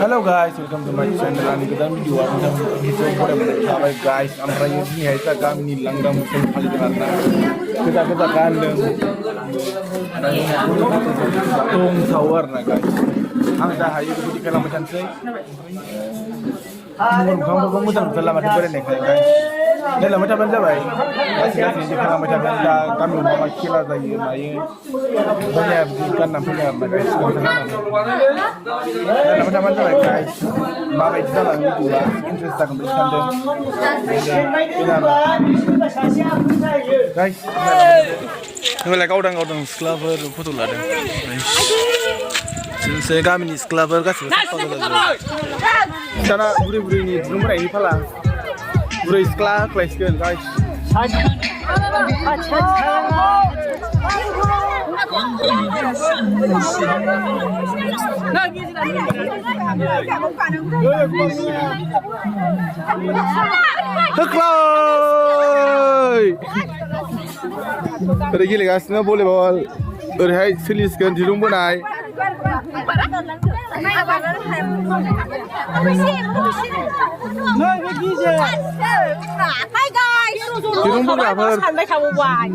Hello guys, welcome to my channel. Ani godan video kita boleh mencapai guys. Amrai ini kita kami langgang musim kali karena kita kan tung tower na guys. Ang dahil itu di kela macam saya. Kamu mudah dalam macam mana guys? Dalam macam mana baik? Guys ini kela macam mana kami mau kela lagi, mai banyak bukan namanya guys. Dalam macam mana baik guys? Mama itu dalam itu lah. Interest akan berkandung. Guys, ini kau orang sklaver foto lah deh. Saya kami ni sklaver kasih. Sana buri ni nomor ini pala. Buri sklaver kelas kan guys. Hekloi. Tadi gila guys, na boleh bawa. Terhai siliskan di rumah naik. Hi guys. Di rumah berapa? Sampai kamu buat.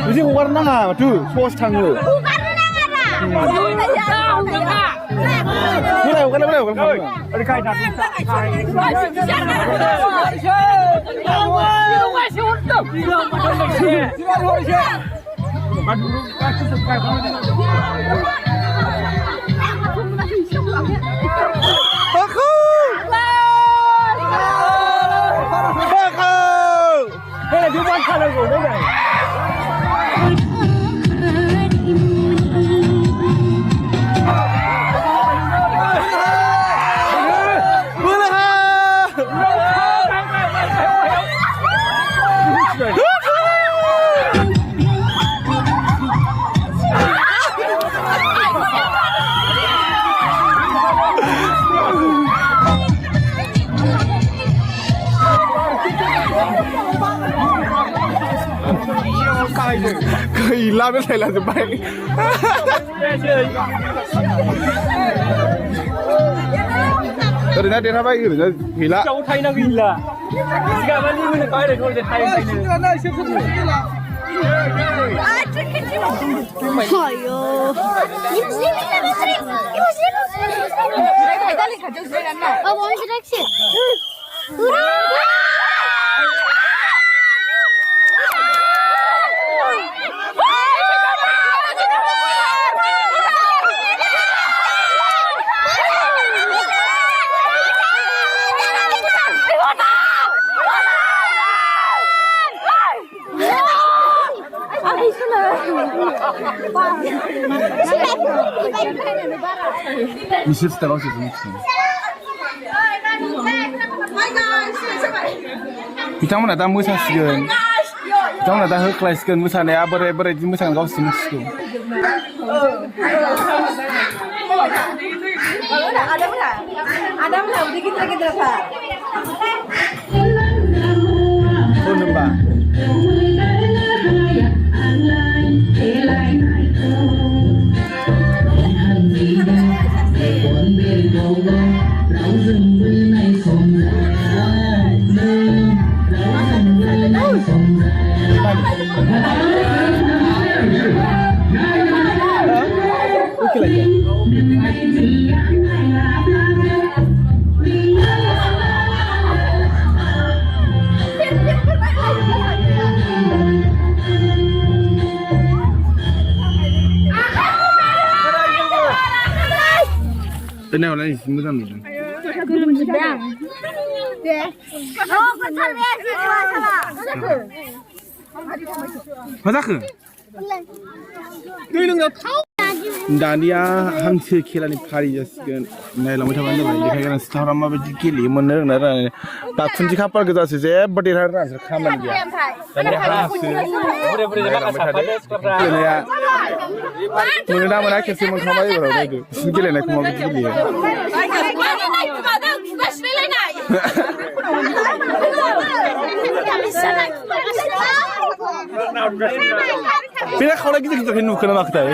Ini warna apa tuh? Post tangguh. Boleh. Ada kaitan. Gila betul lah sebaik. Tadi nanti apa itu? Gila. Jauh Thai nak gila. Sekarang ni mana kau ada kau ada Thai Thai ni. Ayo. Ibu sini. Mesti terus itu mesti. Kita mana tahu musa sekian. Kita mana tahu kelas sekian musa ni apa di musa kau sini tu. Ada mana? Dikit lagi terasa. Oh nampak. Okey lagi. Ini apa lagi? Semua dah. Oh, kau tak lihat sih, मा जाखो दै लोंनायाव थाव दानिया हांसो खेलानि फारि जासिगोन नायलांबाय थाबानो जाबाय देखायगोन सिथावरा माबायदि गेलेयोमोन रोंना रोङा दा खुन्थि खाफाल गोजासो जेबो देरहानो रोङासै खामानि गैया दानिया हांसो नायलांबाय थादो गेलेनाया मोनो ना मोना खेबसे मोनखांबाय एबाराव नायदो गेलेनायखौ माबायदि गेलेयो बेना खावलाय गिदिर गिदिरखाय नुखोना माखोथाय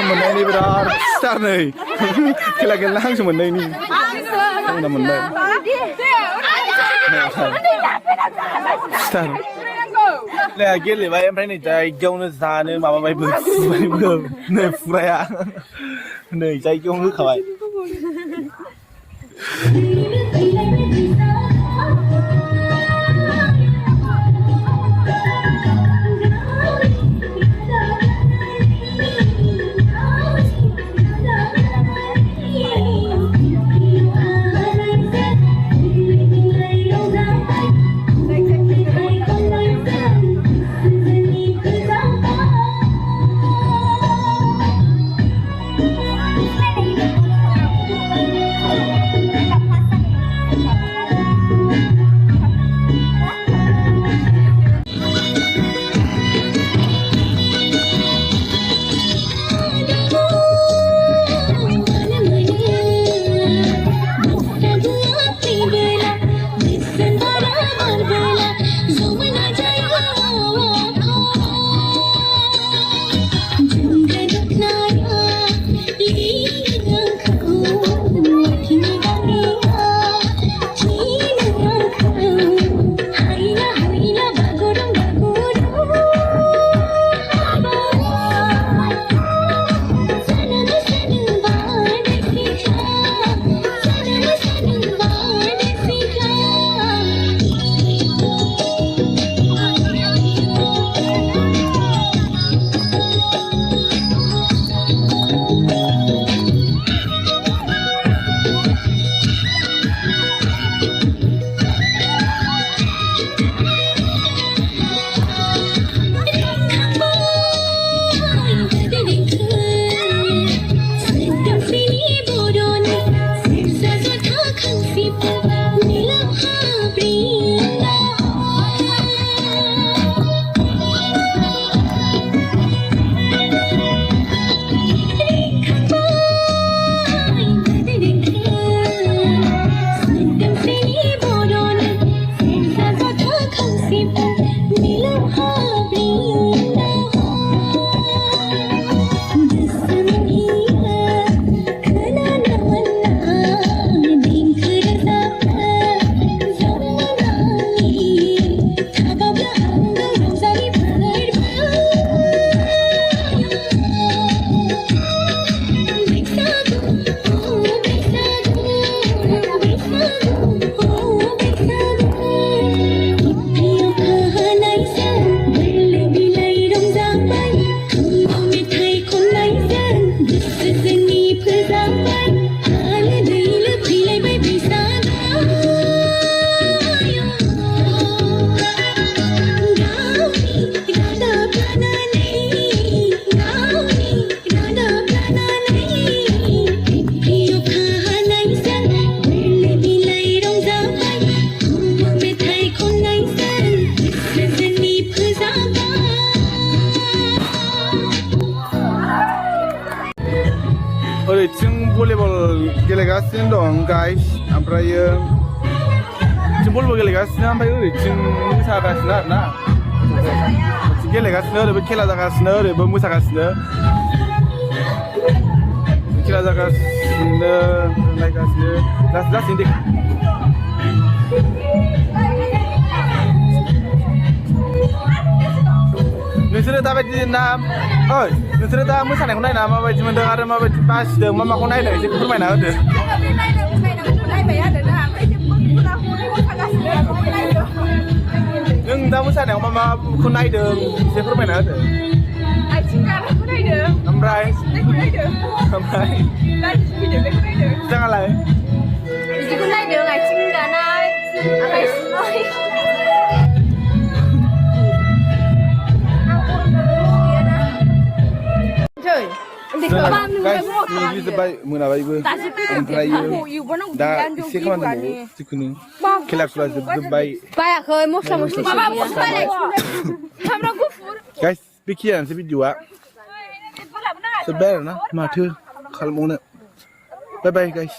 मोननायनि बिराद स्टार नै खेला गेलेना हांसो मोननायनि आंना मोनबाय स्टार गेलेबाय ओमफ्राय नै जायगायावनो जानो माबाबायबो नै फुराया नै जायगायावनो होखाबाय ओरैथिं भलिबल गेलेगासिनो दं गाइस ओमफ्रायो जों भलिबल गेलेगासिनो ओमफ्राय ओरैथिं मोसागासिनो आरोना गेलेगासिनो ओरैबो खेला जागासिनो ओरैबो मोसागासिनो खेला जागासिनो नायगासिनो लासैनो दे नोंसोरो दाबायदि ना ओइ नोंसोरो दा मोसानायखौ नायना माबायदि मोनदों आरो माबायदि बासिदों मा माखौ नायदों एसे फोरमायना होदो नों दा मोसानायाव मा माखौ नायदों एसे फोरमायना होदो ओमफ्राय बिथाङालाय बिदिखौ नायदों आथिं गानाय आखाइ सुनाय जोब्बाय मोनाबायबो ओमफ्रायो दा एसे खामानि दंबावो जिखुनु खेला खुला जोबजोब्बाय बायाखै मस्ला मस्लि गाइस बेखिनियानोसै भिडिअआ जोब्बाय आरोना माथो खालामबावनो बाय बाय गाइस